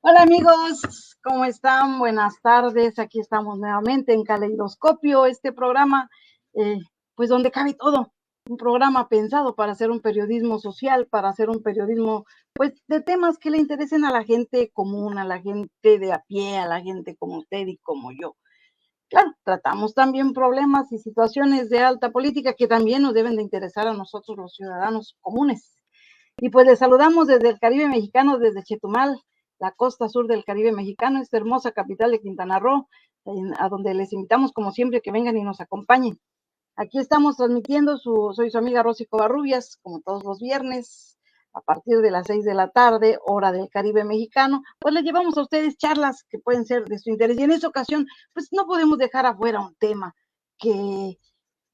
Hola amigos, ¿cómo están? Buenas tardes, aquí estamos nuevamente en Caleidoscopio, este programa, pues donde cabe todo, un programa pensado para hacer un periodismo social, para hacer un periodismo, pues de temas que le interesen a la gente común, a la gente de a pie, a la gente como usted y como yo. Claro, tratamos también problemas y situaciones de alta política que también nos deben de interesar a nosotros los ciudadanos comunes. Y pues les saludamos desde el Caribe mexicano, desde Chetumal, la costa sur del Caribe mexicano, esta hermosa capital de Quintana Roo, a donde les invitamos como siempre que vengan y nos acompañen. Aquí estamos transmitiendo, soy su amiga Rosy Covarrubias, como todos los viernes, a partir de las 6 de la tarde, hora del Caribe mexicano, pues les llevamos a ustedes charlas que pueden ser de su interés. Y en esta ocasión, pues no podemos dejar afuera un tema que,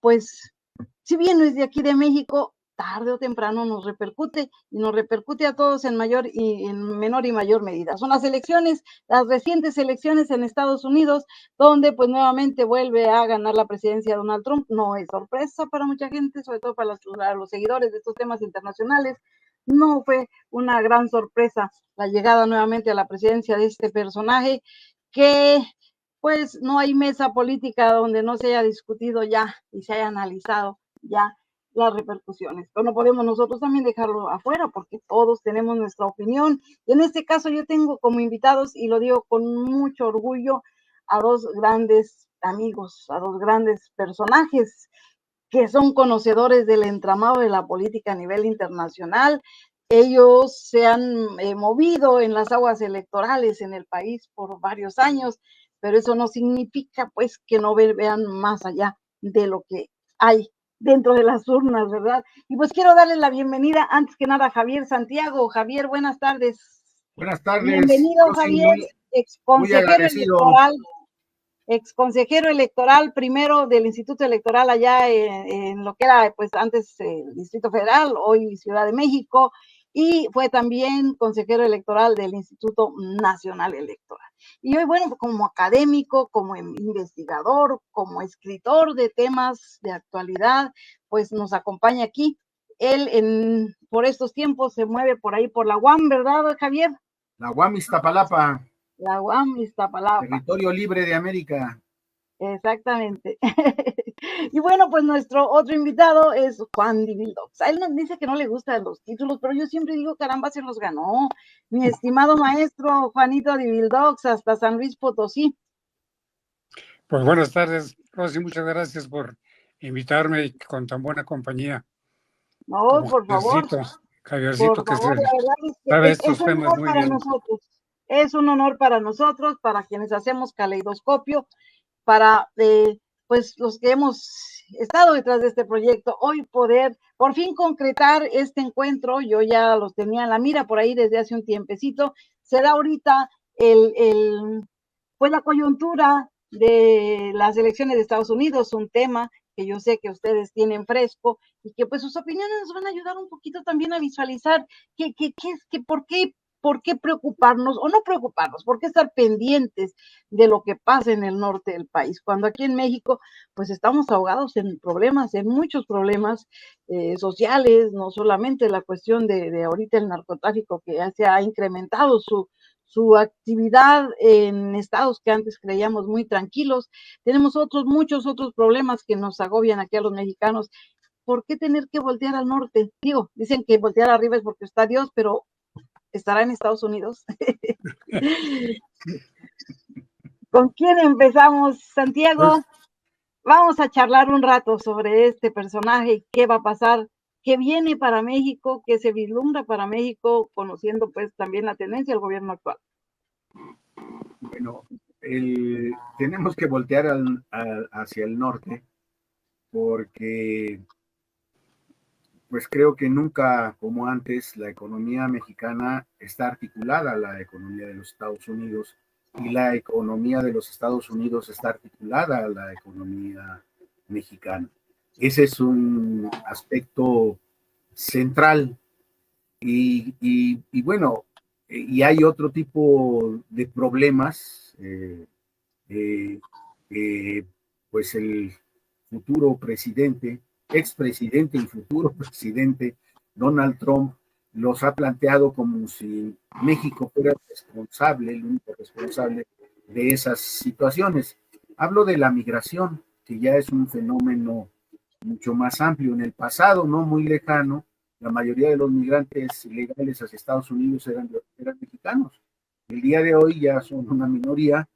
pues, si bien no es de aquí de México, tarde o temprano nos repercute y nos repercute a todos en menor y mayor medida. Son las elecciones, las recientes elecciones en Estados Unidos, donde pues nuevamente vuelve a ganar la presidencia Donald Trump. No es sorpresa para mucha gente, sobre todo para los seguidores de estos temas internacionales. No fue una gran sorpresa la llegada nuevamente a la presidencia de este personaje que pues no hay mesa política donde no se haya discutido ya y se haya analizado ya las repercusiones. Pero no podemos nosotros también dejarlo afuera porque todos tenemos nuestra opinión. Y en este caso yo tengo como invitados, y lo digo con mucho orgullo, a dos grandes amigos, a dos grandes personajes que son conocedores del entramado de la política a nivel internacional. Ellos se han movido en las aguas electorales en el país por varios años, pero eso no significa pues que no vean más allá de lo que hay dentro de las urnas, ¿verdad? Y pues quiero darles la bienvenida antes que nada a Javier Santiago. Javier, buenas tardes. Buenas tardes. Bienvenido, Rosy, Javier, ex consejero electoral primero del Instituto Electoral allá en lo que era pues antes el Distrito Federal, hoy Ciudad de México, y fue también consejero electoral del Instituto Nacional Electoral. Y hoy, bueno, como académico, como investigador, como escritor de temas de actualidad, pues nos acompaña aquí. Él por estos tiempos se mueve por ahí por la UAM, ¿verdad, Javier? La UAM Iztapalapa. La UAM Iztapalapa. Territorio libre de América. Exactamente. Y bueno, pues nuestro otro invitado es Juan Divildox. A él nos dice que no le gustan los títulos, pero yo siempre digo, caramba, se los ganó. Mi estimado maestro Juanito Divildox, hasta San Luis Potosí. Pues buenas tardes, Rosy, muchas gracias por invitarme y con tan buena compañía. No, por favor. Javiercito, que la verdad sabe es que estos es un temas honor muy para bien. nosotros. Es un honor para nosotros, para quienes hacemos Caleidoscopio, para pues los que hemos estado detrás de este proyecto, hoy poder por fin concretar este encuentro. Yo ya los tenía en la mira por ahí desde hace un tiempecito. Se da ahorita pues la coyuntura de las elecciones de Estados Unidos, un tema que yo sé que ustedes tienen fresco y que pues sus opiniones nos van a ayudar un poquito también a visualizar por qué preocuparnos o no preocuparnos, por qué estar pendientes de lo que pasa en el norte del país, cuando aquí en México pues estamos ahogados en problemas, en muchos problemas sociales, no solamente la cuestión de ahorita el narcotráfico que ya se ha incrementado su actividad en estados que antes creíamos muy tranquilos. Tenemos muchos otros problemas que nos agobian aquí a los mexicanos. ¿Por qué tener que voltear al norte? Digo, dicen que voltear arriba es porque está Dios, pero ¿estará en Estados Unidos? ¿Con quién empezamos, Santiago? Vamos a charlar un rato sobre este personaje, qué va a pasar, qué viene para México, qué se vislumbra para México, conociendo pues también la tendencia del gobierno actual. Bueno, tenemos que voltear hacia el norte porque pues creo que nunca como antes la economía mexicana está articulada a la economía de los Estados Unidos y la economía de los Estados Unidos está articulada a la economía mexicana. Ese es un aspecto central. Y bueno, y hay otro tipo de problemas, pues el futuro presidente, expresidente y futuro presidente Donald Trump los ha planteado como si México fuera responsable, el único responsable de esas situaciones. Hablo de la migración, que ya es un fenómeno mucho más amplio. En el pasado, no muy lejano, la mayoría de los migrantes ilegales hacia Estados Unidos eran mexicanos. El día de hoy ya son una minoría.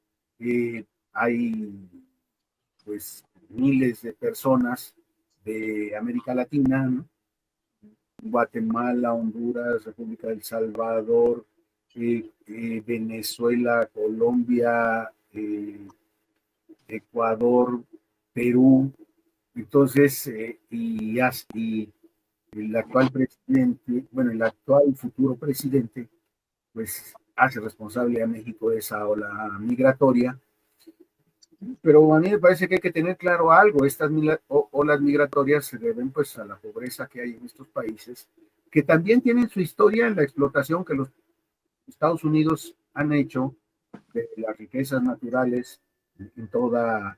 Hay pues miles de personas de América Latina, ¿no? Guatemala, Honduras, República del Salvador, Venezuela, Colombia, Ecuador, Perú. Entonces, y el actual presidente, bueno, el actual futuro presidente, pues hace responsable a México de esa ola migratoria. Pero a mí me parece que hay que tener claro algo, estas olas migratorias se deben pues a la pobreza que hay en estos países, que también tienen su historia en la explotación que los Estados Unidos han hecho de las riquezas naturales en toda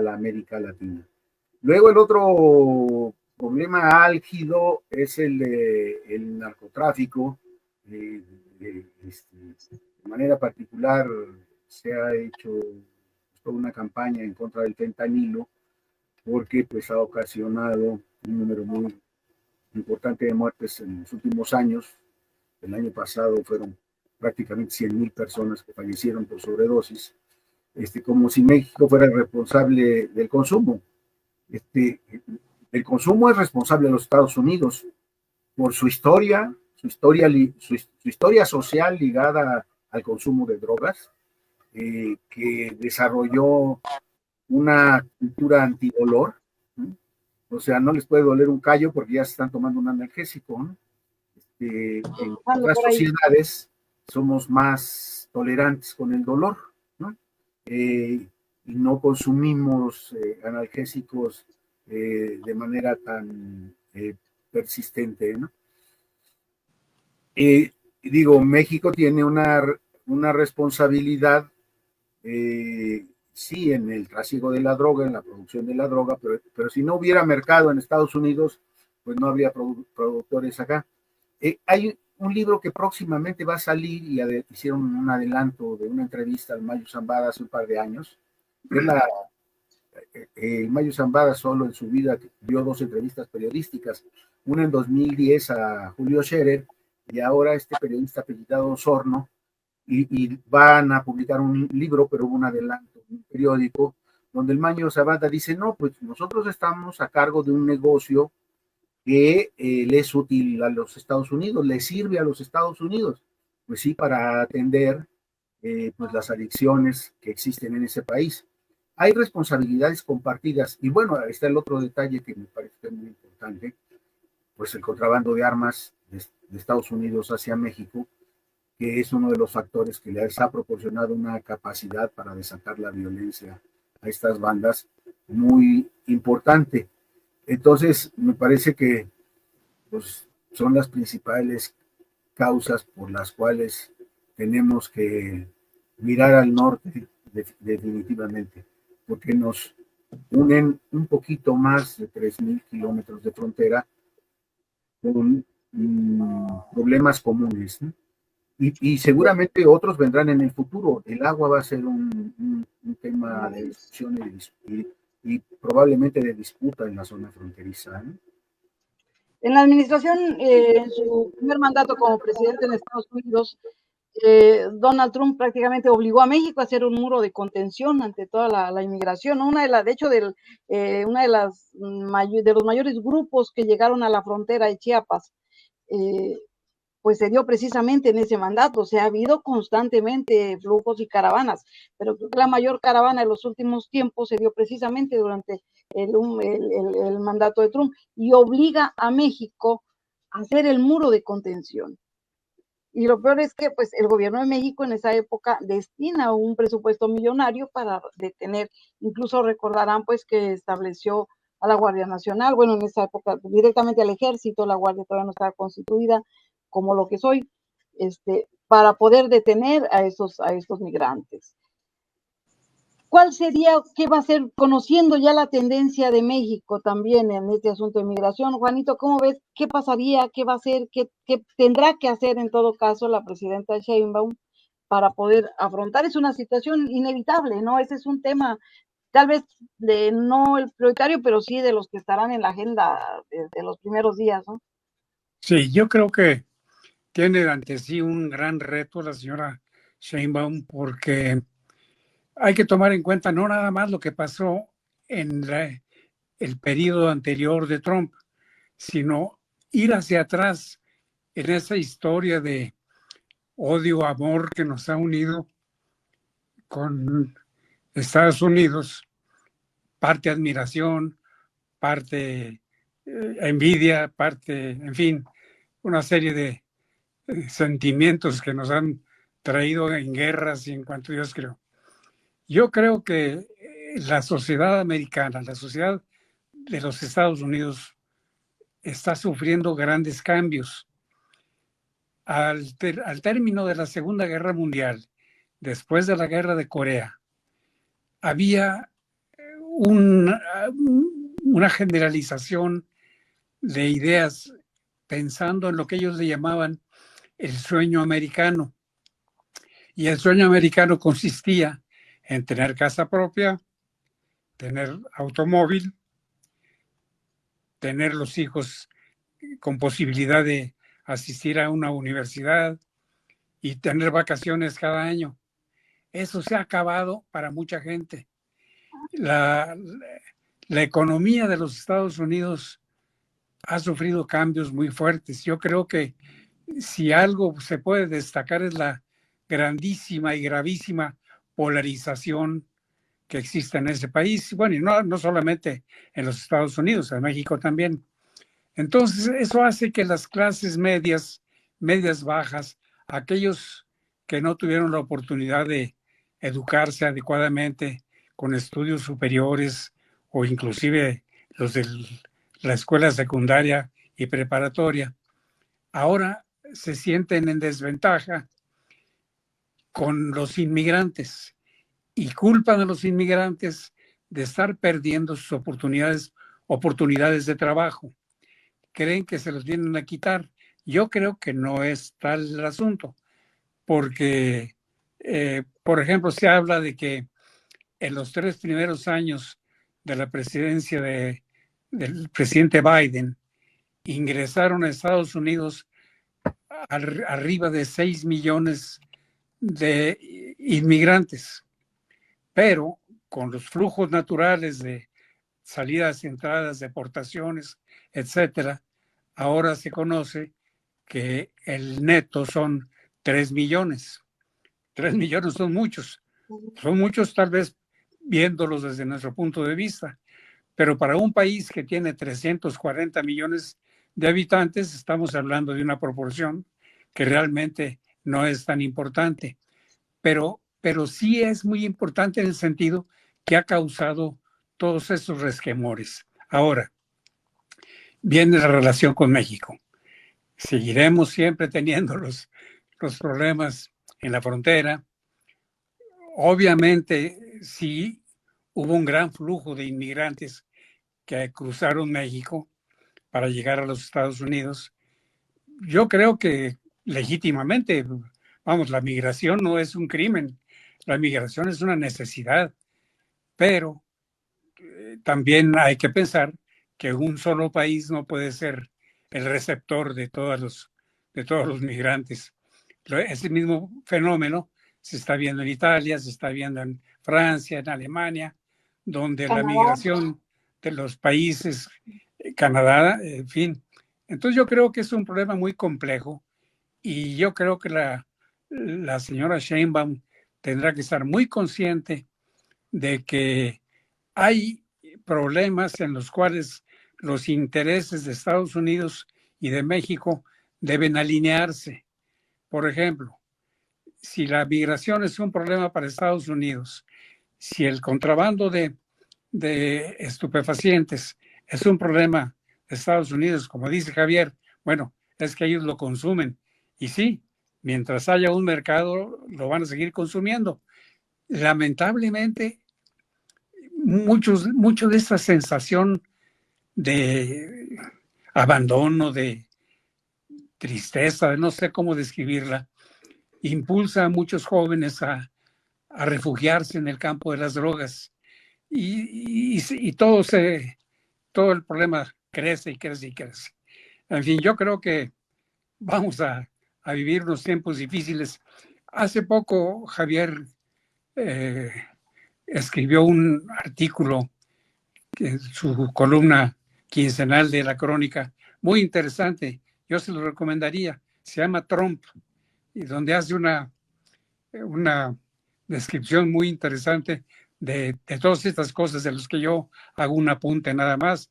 la América Latina. Luego el otro problema álgido es el narcotráfico. De manera particular se ha hecho toda una campaña en contra del fentanilo porque pues ha ocasionado un número muy importante de muertes en los últimos años. El año pasado fueron prácticamente 100,000 personas que fallecieron por sobredosis, como si México fuera el responsable del consumo. El consumo es responsable de los Estados Unidos por su historia social ligada al consumo de drogas, que desarrolló una cultura antidolor, ¿no? O sea, no les puede doler un callo porque ya se están tomando un analgésico, ¿no? En otras sociedades somos más tolerantes con el dolor, ¿no? Y no consumimos analgésicos de manera tan persistente, ¿no? Digo, México tiene una responsabilidad, sí, en el trasiego de la droga, en la producción de la droga, pero si no hubiera mercado en Estados Unidos, pues no habría productores acá. Hay un libro que próximamente va a salir y hicieron un adelanto de una entrevista al Mayo Zambada hace un par de años. El Mayo Zambada solo en su vida dio 2 entrevistas periodísticas, una en 2010 a Julio Scherer y ahora este periodista apellidado Osorno, y van a publicar un libro, pero hubo un adelanto, un periódico, donde el Mayo Zambada dice, no, pues nosotros estamos a cargo de un negocio que le es útil a los Estados Unidos, le sirve a los Estados Unidos, pues sí, para atender pues las adicciones que existen en ese país. Hay responsabilidades compartidas, y bueno, está el otro detalle que me parece muy importante, pues el contrabando de armas de Estados Unidos hacia México, que es uno de los factores que les ha proporcionado una capacidad para desatar la violencia a estas bandas muy importante. Entonces, me parece que pues, son las principales causas por las cuales tenemos que mirar al norte definitivamente, porque nos unen un poquito más de 3,000 kilómetros de frontera con problemas comunes, ¿no? Y seguramente otros vendrán en el futuro. El agua va a ser un tema de discusión y probablemente de disputa en la zona fronteriza, ¿no? En la administración, en su primer mandato como presidente en Estados Unidos, Donald Trump prácticamente obligó a México a hacer un muro de contención ante toda la inmigración, ¿no? De hecho, una de los mayores grupos que llegaron a la frontera de Chiapas, pues se dio precisamente en ese mandato. O sea, ha habido constantemente flujos y caravanas, pero creo que la mayor caravana de los últimos tiempos se dio precisamente durante el mandato de Trump y obliga a México a hacer el muro de contención. Y lo peor es que pues el gobierno de México en esa época destina un presupuesto millonario para detener, incluso recordarán pues que estableció a la Guardia Nacional, bueno, en esa época directamente al ejército, la Guardia todavía no estaba constituida como lo que soy, para poder detener a estos migrantes. ¿Cuál sería, qué va a ser, conociendo ya la tendencia de México también en este asunto de migración? Juanito, ¿cómo ves? ¿Qué pasaría? ¿Qué va a hacer? ¿Qué tendrá que hacer en todo caso la presidenta Sheinbaum para poder afrontar? Es una situación inevitable, ¿no? Ese es un tema, tal vez no el prioritario, pero sí de los que estarán en la agenda desde los primeros días, ¿no? Sí, yo creo que tiene ante sí un gran reto la señora Sheinbaum, porque hay que tomar en cuenta no nada más lo que pasó en el periodo anterior de Trump, sino ir hacia atrás en esa historia de odio, amor que nos ha unido con Estados Unidos, parte admiración, parte envidia, parte, en fin, una serie de sentimientos que nos han traído en guerras y en cuanto Dios creó. Yo creo que la sociedad americana, la sociedad de los Estados Unidos está sufriendo grandes cambios. Al término de la Segunda Guerra Mundial, después de la Guerra de Corea, había una generalización de ideas pensando en lo que ellos le llamaban el sueño americano. Y el sueño americano consistía en tener casa propia, tener automóvil, tener los hijos con posibilidad de asistir a una universidad y tener vacaciones cada año. Eso se ha acabado para mucha gente. La economía de los Estados Unidos ha sufrido cambios muy fuertes. Yo creo que si algo se puede destacar es la grandísima y gravísima polarización que existe en ese país. Bueno, y no solamente en los Estados Unidos, en México también. Entonces, eso hace que las clases medias, medias bajas, aquellos que no tuvieron la oportunidad de educarse adecuadamente con estudios superiores o inclusive los de la escuela secundaria y preparatoria, ahora se sienten en desventaja con los inmigrantes y culpan a los inmigrantes de estar perdiendo sus oportunidades de trabajo. Creen que se los vienen a quitar. Yo creo que no es tal el asunto, porque, por ejemplo, se habla de que en los 3 primeros años de la presidencia del presidente Biden, ingresaron a Estados Unidos arriba de 6 millones de inmigrantes, pero con los flujos naturales de salidas y entradas, deportaciones, etcétera, ahora se conoce que el neto son 3 millones. 3 millones son muchos tal vez viéndolos desde nuestro punto de vista, pero para un país que tiene 340 millones de habitantes, estamos hablando de una proporción que realmente no es tan importante, pero sí es muy importante en el sentido que ha causado todos esos resquemores. Ahora, viene la relación con México. Seguiremos siempre teniendo los problemas en la frontera. Obviamente, sí hubo un gran flujo de inmigrantes que cruzaron México para llegar a los Estados Unidos. Yo creo que legítimamente, vamos, la migración no es un crimen, la migración es una necesidad, pero también hay que pensar que un solo país no puede ser el receptor de todos los migrantes. Ese mismo fenómeno se está viendo en Italia, se está viendo en Francia, en Alemania, donde la migración de los países, Canadá, en fin. Entonces yo creo que es un problema muy complejo y yo creo que la señora Sheinbaum tendrá que estar muy consciente de que hay problemas en los cuales los intereses de Estados Unidos y de México deben alinearse. Por ejemplo, si la migración es un problema para Estados Unidos, si el contrabando de estupefacientes Es un problema de Estados Unidos, como dice Javier. Bueno, es que ellos lo consumen. Y sí, mientras haya un mercado, lo van a seguir consumiendo. Lamentablemente, mucho de esta sensación de abandono, de tristeza, no sé cómo describirla, impulsa a muchos jóvenes a refugiarse en el campo de las drogas. Y todo el problema crece y crece y crece. En fin, yo creo que vamos a vivir unos tiempos difíciles. Hace poco Javier eh, escribió un artículo en su columna quincenal de la Crónica, muy interesante. Yo se lo recomendaría. Se llama Trump, y donde hace una descripción muy interesante de todas estas cosas de las que yo hago un apunte nada más.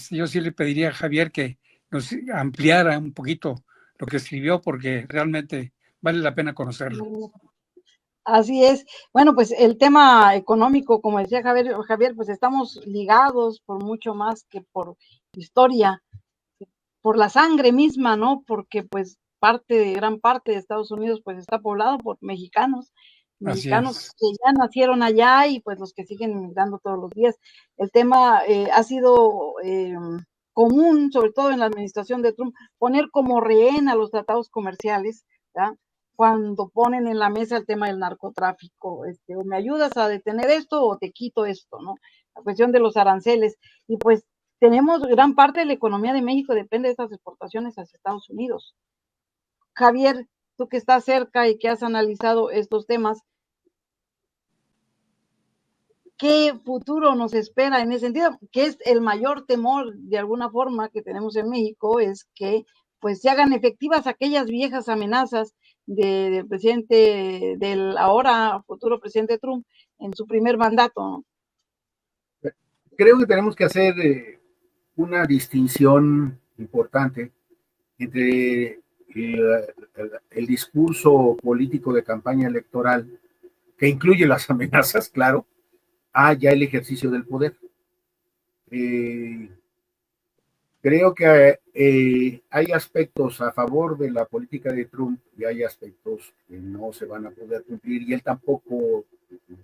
Yo sí le pediría a Javier que nos ampliara un poquito lo que escribió, porque realmente vale la pena conocerlo. Así es. Bueno, pues el tema económico, como decía Javier, pues estamos ligados por mucho más que por historia, por la sangre misma, ¿no? Porque pues gran parte de Estados Unidos pues está poblado por mexicanos, Así mexicanos es. que ya nacieron allá y pues los que siguen emigrando todos los días. El tema ha sido común, sobre todo en la administración de Trump, poner como rehén a los tratados comerciales, ¿verdad? Cuando ponen en la mesa el tema del narcotráfico, o me ayudas a detener esto o te quito esto, ¿no? La cuestión de los aranceles. Y pues tenemos gran parte de la economía de México depende de estas exportaciones hacia Estados Unidos. Javier, tú que estás cerca y que has analizado estos temas, ¿qué futuro nos espera en ese sentido? Que es el mayor temor de alguna forma que tenemos en México, es que pues se hagan efectivas aquellas viejas amenazas del presidente, del ahora futuro presidente Trump en su primer mandato, ¿no? Creo que tenemos que hacer una distinción importante entre el discurso político de campaña electoral, que incluye las amenazas, claro, a ya el ejercicio del poder. Creo que hay aspectos a favor de la política de Trump y hay aspectos que no se van a poder cumplir y él tampoco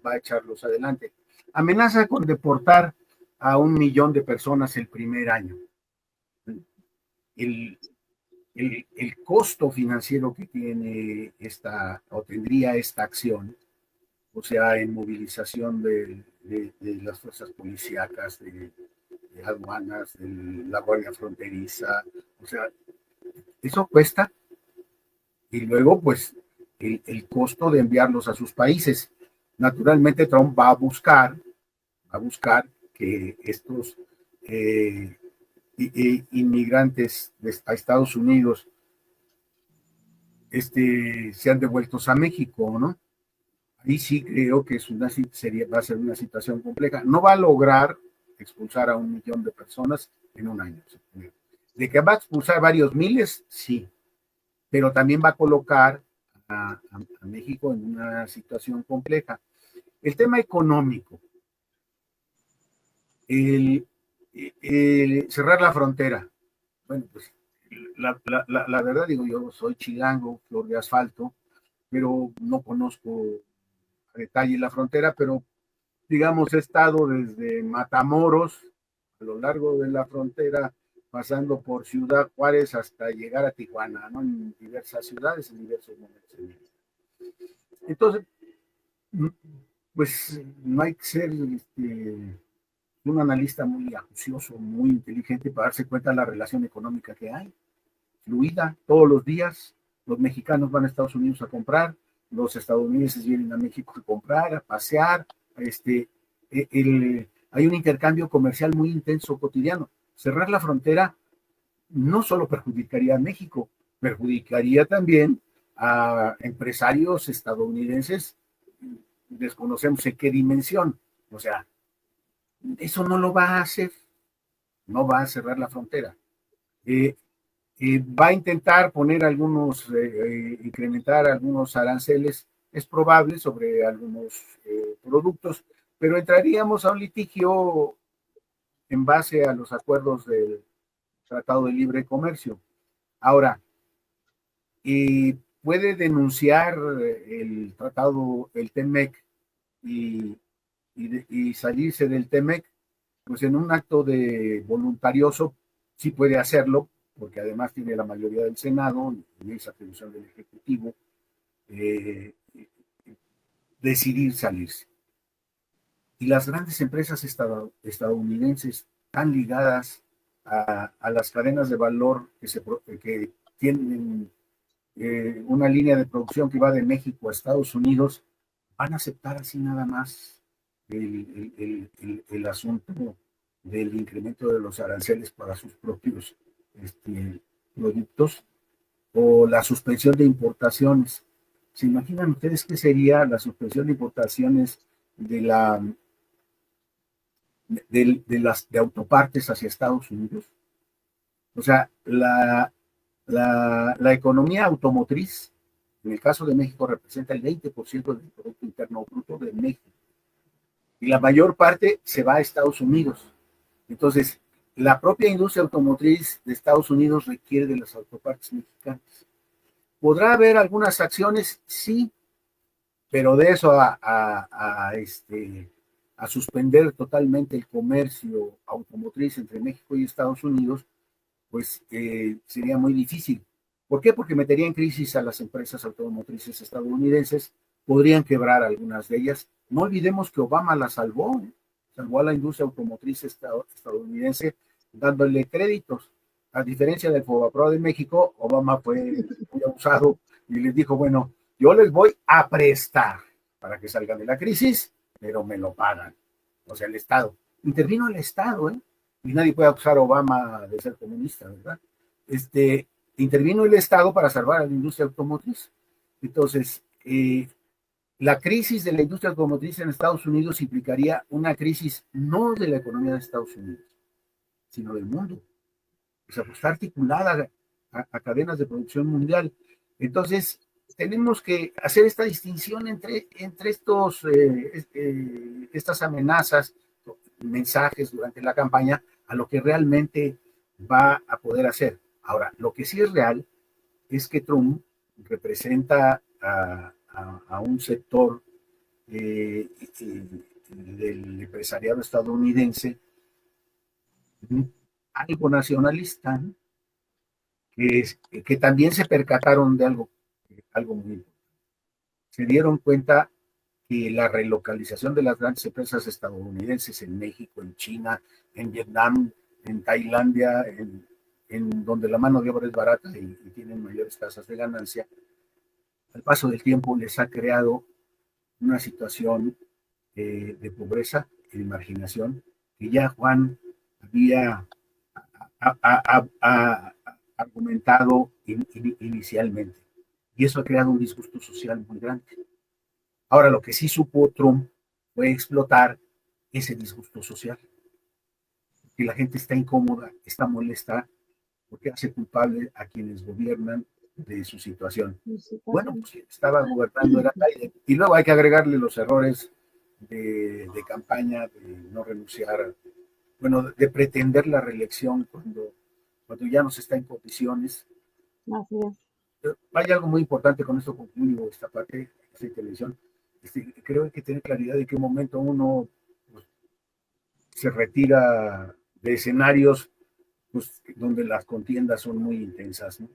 va a echarlos adelante. Amenaza con deportar a 1 millón de personas el primer año. El, el costo financiero que tiene o tendría esta acción, o sea, en movilización de las fuerzas policíacas, de aduanas, de la Guardia Fronteriza, o sea, eso cuesta, y luego pues el costo de enviarlos a sus países. Naturalmente Trump va a buscar que estos inmigrantes a Estados Unidos sean devueltos a México, ¿no? Ahí sí creo que va a ser una situación compleja. No va a lograr expulsar a 1 millón de personas en un año. De que va a expulsar varios miles, sí, pero también va a colocar a México en una situación compleja. El tema económico, el cerrar la frontera. Bueno, pues la verdad, digo, yo soy chilango, flor de asfalto, pero no conozco a detalle la frontera, pero digamos, he estado desde Matamoros, a lo largo de la frontera, pasando por Ciudad Juárez hasta llegar a Tijuana, ¿no? En diversas ciudades, en diversos momentos. Entonces, pues no hay que ser un analista muy acucioso, muy inteligente para darse cuenta de la relación económica que hay, fluida, todos los días. Los mexicanos van a Estados Unidos a comprar, los estadounidenses vienen a México a comprar, a pasear, hay un intercambio comercial muy intenso cotidiano. Cerrar la frontera no solo perjudicaría a México, perjudicaría también a empresarios estadounidenses, desconocemos en qué dimensión. O sea, eso no lo va a hacer, no va a cerrar la frontera. Va a intentar poner incrementar algunos aranceles, es probable, sobre algunos productos, pero entraríamos a un litigio en base a los acuerdos del Tratado de Libre Comercio. Ahora, puede denunciar el tratado, el TEMEC, y salirse del TEMEC, pues en un acto de voluntarioso sí puede hacerlo, porque además tiene la mayoría del Senado y esa atribución del Ejecutivo, decidir salirse. Y las grandes empresas estadounidenses están ligadas a las cadenas de valor que tienen una línea de producción que va de México a Estados Unidos, van a aceptar así nada más el asunto del incremento de los aranceles para sus propios productos, o la suspensión de importaciones. ¿Se imaginan ustedes qué sería la suspensión de importaciones de autopartes hacia Estados Unidos? O sea, la economía automotriz, en el caso de México, representa el 20% del Producto Interno Bruto de México. Y la mayor parte se va a Estados Unidos. Entonces, la propia industria automotriz de Estados Unidos requiere de las autopartes mexicanas. ¿Podrá haber algunas acciones? Sí, pero de eso a suspender totalmente el comercio automotriz entre México y Estados Unidos, pues sería muy difícil. ¿Por qué? Porque metería en crisis a las empresas automotrices estadounidenses, podrían quebrar algunas de ellas. No olvidemos que Obama la salvó a la industria automotriz estadounidense dándole créditos. A diferencia del Fobaproa de México, Obama fue muy abusado y les dijo, bueno, yo les voy a prestar para que salgan de la crisis, pero me lo pagan. O sea, el Estado. Intervino el Estado, ¿eh? Y nadie puede acusar a Obama de ser comunista, ¿verdad? Intervino el Estado para salvar a la industria automotriz. Entonces, la crisis de la industria automotriz en Estados Unidos implicaría una crisis no de la economía de Estados Unidos, sino del mundo. O sea, pues está articulada a cadenas de producción mundial. Entonces, tenemos que hacer esta distinción entre estas amenazas, mensajes durante la campaña, a lo que realmente va a poder hacer. Ahora, lo que sí es real es que Trump representa a un sector del empresariado estadounidense algo nacionalista, ¿no? que también se percataron de algo muy importante. Se dieron cuenta que la relocalización de las grandes empresas estadounidenses en México, en China, en Vietnam, en Tailandia, en donde la mano de obra es barata y tienen mayores tasas de ganancia, al paso del tiempo les ha creado una situación de pobreza y de marginación que ya Juan había argumentado inicialmente. Y eso ha creado un disgusto social muy grande. Ahora, lo que sí supo Trump fue explotar ese disgusto social. Que la gente está incómoda, está molesta, porque hace culpable a quienes gobiernan de su situación. Bueno, pues estaba gobernando era Biden. Y luego hay que agregarle los errores de campaña, de no renunciar, bueno, de pretender la reelección cuando ya no se está en condiciones. Así es. Hay algo muy importante, con esto concluyo esta parte, esta intervención. Creo que hay que tener claridad de qué momento uno pues, se retira de escenarios pues, donde las contiendas son muy intensas, ¿no?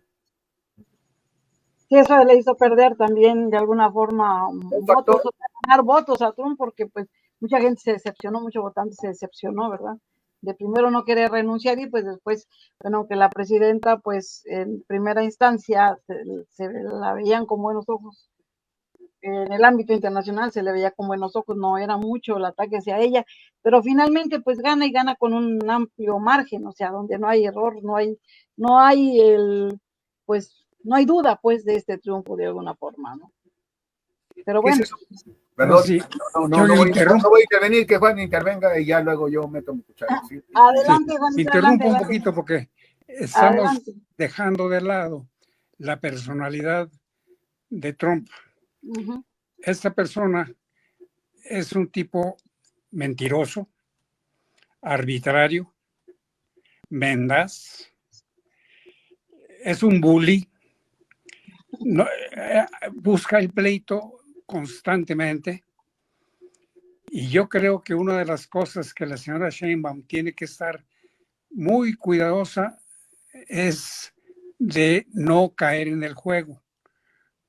Sí, eso le hizo perder también de alguna forma votos, o sea, ganar votos a Trump, porque pues mucha gente se decepcionó, mucho votante se decepcionó, ¿verdad? De primero no querer renunciar y pues después, bueno, que la presidenta pues en primera instancia se la veían con buenos ojos. En el ámbito internacional se le veía con buenos ojos, no era mucho el ataque hacia ella, pero finalmente pues gana y gana con un amplio margen, o sea, donde no hay error, no hay pues no hay duda pues de este triunfo de alguna forma, ¿no? Pero bueno. ¿Qué es eso? Perdón, sí, no voy a intervenir, que Juan intervenga y ya luego yo meto mi cuchara. ¿Sí? Adelante, Juan. Interrumpo un poquito porque estamos dejando de lado la personalidad de Trump. Esta persona es un tipo mentiroso, arbitrario, mendaz, es un bully, no, busca el pleito constantemente. Y yo creo que una de las cosas que la señora Sheinbaum tiene que estar muy cuidadosa es de no caer en el juego.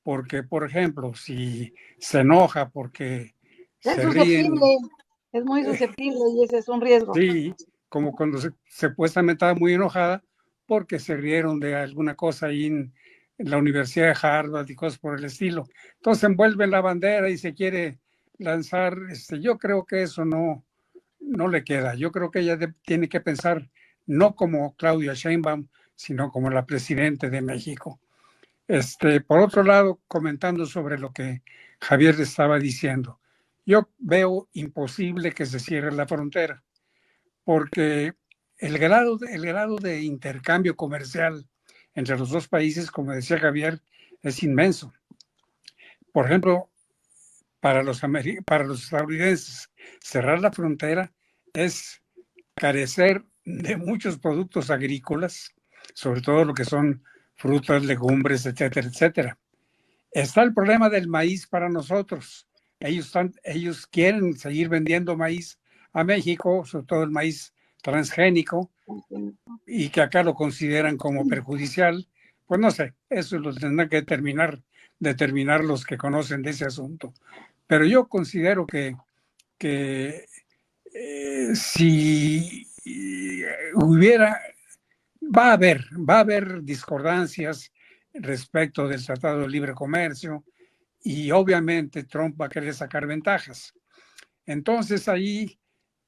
Porque, por ejemplo, si se enoja porque Es se susceptible, ríen, es muy susceptible y ese es un riesgo. sí, como cuando supuestamente estaba muy enojada porque se rieron de alguna cosa ahí en la Universidad de Harvard y cosas por el estilo. Entonces envuelve la bandera y se quiere lanzar. Yo creo que eso no le queda. Yo creo que ella tiene que pensar no como Claudia Sheinbaum, sino como la presidenta de México. Por otro lado, comentando sobre lo que Javier estaba diciendo, yo veo imposible que se cierre la frontera, porque el grado de intercambio comercial entre los dos países, como decía Javier, es inmenso. Por ejemplo, para los estadounidenses, cerrar la frontera es carecer de muchos productos agrícolas, sobre todo lo que son frutas, legumbres, etcétera, etcétera. Está el problema del maíz para nosotros. Ellos quieren seguir vendiendo maíz a México, sobre todo el maíz transgénico, y que acá lo consideran como perjudicial. Pues no sé, eso lo tendrán que determinar los que conocen de ese asunto. Pero yo considero que si hubiera, va a haber discordancias respecto del Tratado de Libre Comercio y obviamente Trump va a querer sacar ventajas. Entonces ahí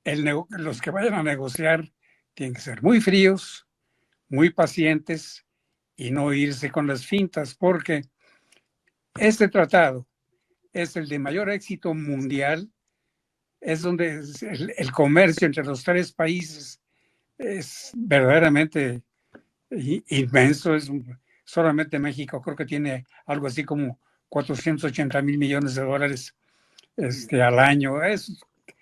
los que vayan a negociar tienen que ser muy fríos, muy pacientes y no irse con las fintas, porque este tratado es el de mayor éxito mundial, es donde el comercio entre los tres países es verdaderamente inmenso. Solamente México creo que tiene algo así como 480 mil millones de dólares al año. Es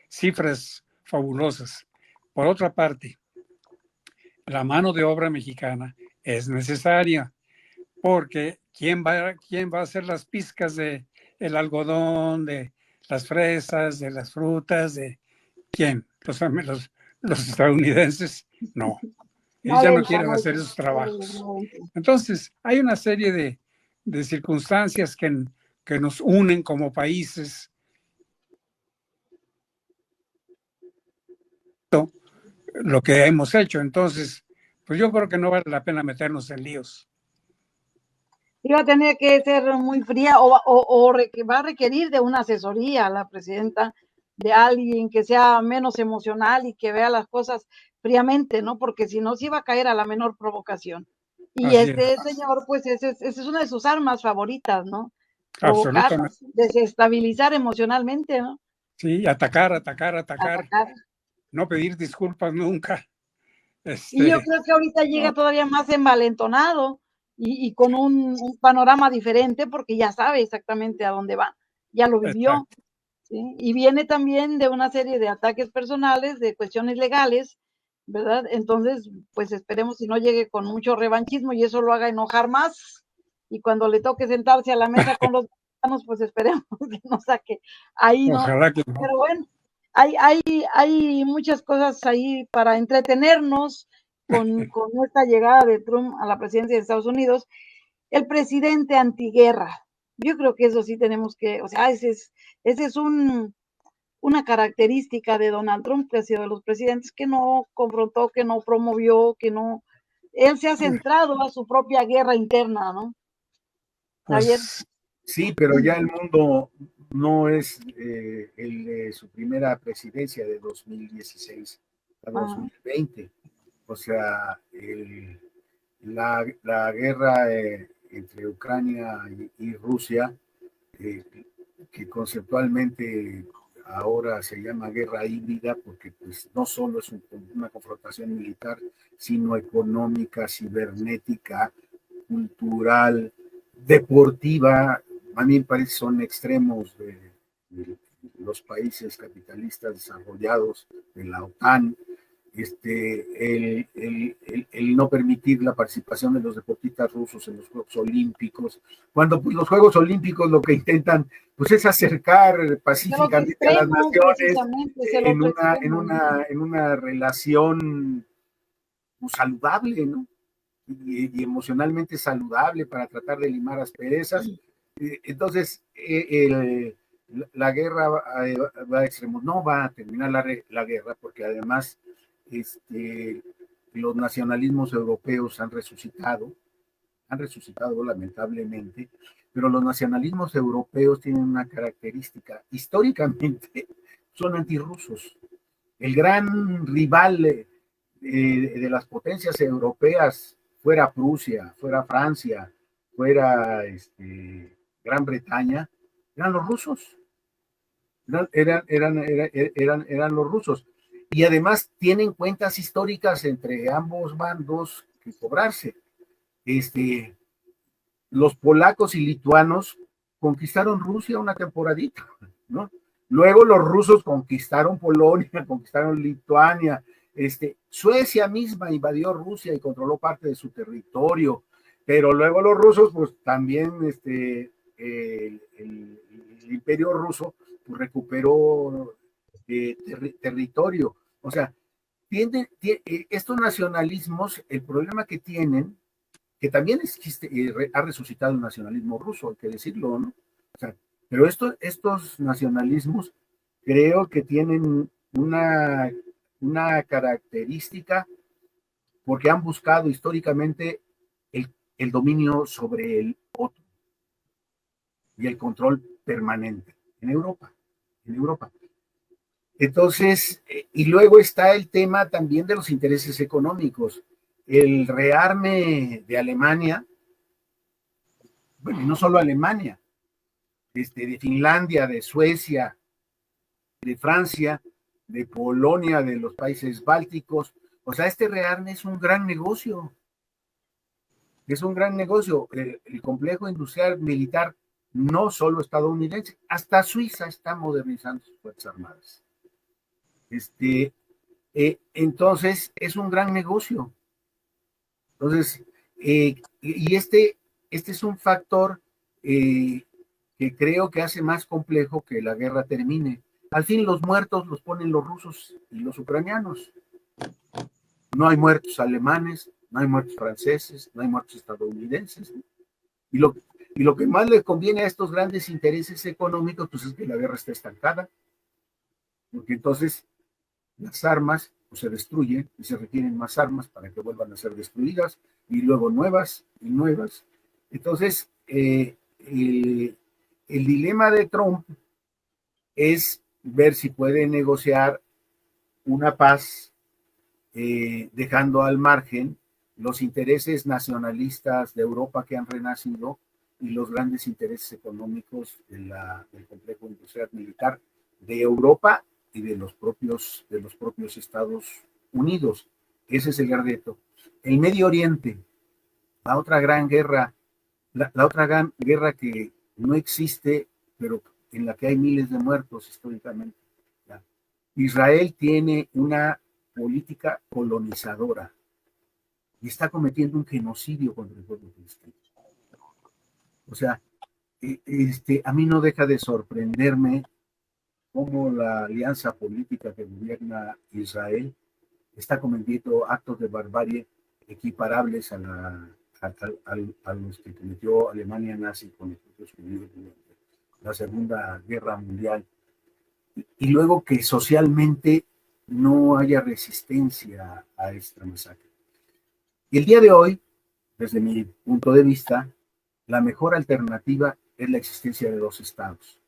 cifras fabulosas. Por otra parte, la mano de obra mexicana es necesaria porque quién va a hacer las pizcas de el algodón, de las fresas, de las frutas, de quién? Los estadounidenses, no. Ellos ya no quieren hacer esos trabajos. Entonces, hay una serie de circunstancias que nos unen como países. Lo que hemos hecho. Entonces, pues yo creo que no vale la pena meternos en líos. Iba a tener que ser muy fría va a requerir de una asesoría a la presidenta, de alguien que sea menos emocional y que vea las cosas fríamente, ¿no? Porque si no, sí va a caer a la menor provocación. Y Así este es. señor, pues esa es una de sus armas favoritas, ¿no? Provocar, Absolutamente. desestabilizar emocionalmente, ¿no? Sí, atacar. Atacar. No pedir disculpas nunca. Y yo creo que ahorita llega No, todavía más envalentonado y con un panorama diferente porque ya sabe exactamente a dónde va, ya lo vivió, exacto. ¿sí? Y viene también de una serie de ataques personales, de cuestiones legales, ¿verdad? Entonces, pues esperemos si no llegue con mucho revanchismo y eso lo haga enojar más. Y cuando le toque sentarse a la mesa con los mexicanos, pues esperemos que no saque ahí, ¿no? Ojalá que no. Pero bueno, hay muchas cosas ahí para entretenernos con esta llegada de Trump a la presidencia de Estados Unidos. El presidente antiguerra. Yo creo que eso sí tenemos que, o sea, ese es una característica de Donald Trump, que ha sido de los presidentes que no confrontó, que no promovió, que no. Él se ha centrado a su propia guerra interna, ¿no? Javier. Pues Sí, pero ya el mundo no es su primera presidencia de 2016 a Ah, 2020. O sea, la guerra entre Ucrania y Rusia, eh, que conceptualmente ahora se llama guerra híbrida, porque pues no solo es una confrontación militar, sino económica, cibernética, cultural, deportiva. A mí me parece que son extremos de los países capitalistas desarrollados, de la OTAN. el no permitir la participación de los deportistas rusos en los Juegos Olímpicos, cuando pues, los Juegos Olímpicos lo que intentan pues, es acercar pacíficamente a las naciones en una relación pues, saludable, ¿no? Y emocionalmente saludable para tratar de limar asperezas. Entonces, la guerra va a extremos. No va a terminar la guerra, porque además los nacionalismos europeos han resucitado lamentablemente, pero los nacionalismos europeos tienen una característica. Históricamente son antirrusos. El gran rival de las potencias europeas, fuera Prusia, fuera Francia, fuera Gran Bretaña, eran los rusos. Eran los rusos. Y además tienen cuentas históricas entre ambos bandos que cobrarse. Los polacos y lituanos conquistaron Rusia una temporadita, ¿no? Luego los rusos conquistaron Polonia, conquistaron Lituania, Suecia misma invadió Rusia y controló parte de su territorio, pero luego los rusos, pues también el imperio ruso pues, recuperó territorio. O sea, estos nacionalismos, el problema que tienen, que también existe, ha resucitado el nacionalismo ruso, hay que decirlo, ¿no? O sea, pero estos nacionalismos creo que tienen una característica porque han buscado históricamente el dominio sobre el otro y el control permanente en Europa. Entonces, y luego está el tema también de los intereses económicos. El rearme de Alemania, bueno, y no solo Alemania, de Finlandia, de Suecia, de Francia, de Polonia, de los países bálticos. O sea, este rearme es un gran negocio. Es un gran negocio. El complejo industrial militar, no solo estadounidense, hasta Suiza está modernizando sus fuerzas armadas. Entonces, es un gran negocio. Entonces, y este es un factor que creo que hace más complejo que la guerra termine. Al fin los muertos los ponen los rusos y los ucranianos. No hay muertos alemanes, no hay muertos franceses, no hay muertos estadounidenses. ¿No? Y lo que más les conviene a estos grandes intereses económicos, pues es que la guerra esté estancada. Porque entonces las armas pues, se destruyen y se requieren más armas para que vuelvan a ser destruidas y luego nuevas y nuevas. Entonces, el dilema de Trump es ver si puede negociar una paz dejando al margen los intereses nacionalistas de Europa que han renacido y los grandes intereses económicos del complejo industrial militar de Europa y de los propios Estados Unidos. Ese es el gran reto. El Medio Oriente, la otra gran guerra, la otra gran guerra que no existe, pero en la que hay miles de muertos históricamente. ¿Ya? Israel tiene una política colonizadora y está cometiendo un genocidio contra el pueblo cristiano. O sea, a mí no deja de sorprenderme cómo la alianza política que gobierna Israel está cometiendo actos de barbarie equiparables a los que cometió Alemania nazi con los Estados Unidos durante la Segunda Guerra Mundial. Y luego que socialmente no haya resistencia a esta masacre. Y el día de hoy, desde mi punto de vista, la mejor alternativa es la existencia de dos estados.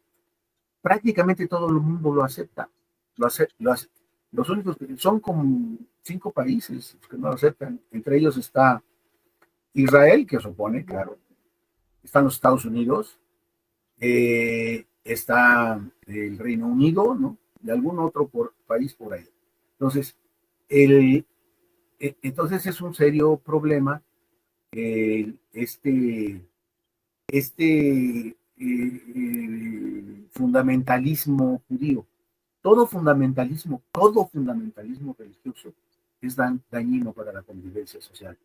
Prácticamente todo el mundo lo acepta. Los únicos que son como 5 países que no lo aceptan. Entre ellos está Israel, que se opone, claro. Están los Estados Unidos. Está el Reino Unido, ¿no? Y algún otro país por ahí. Entonces, entonces es un serio problema fundamentalismo judío. Todo fundamentalismo religioso es dañino para la convivencia social.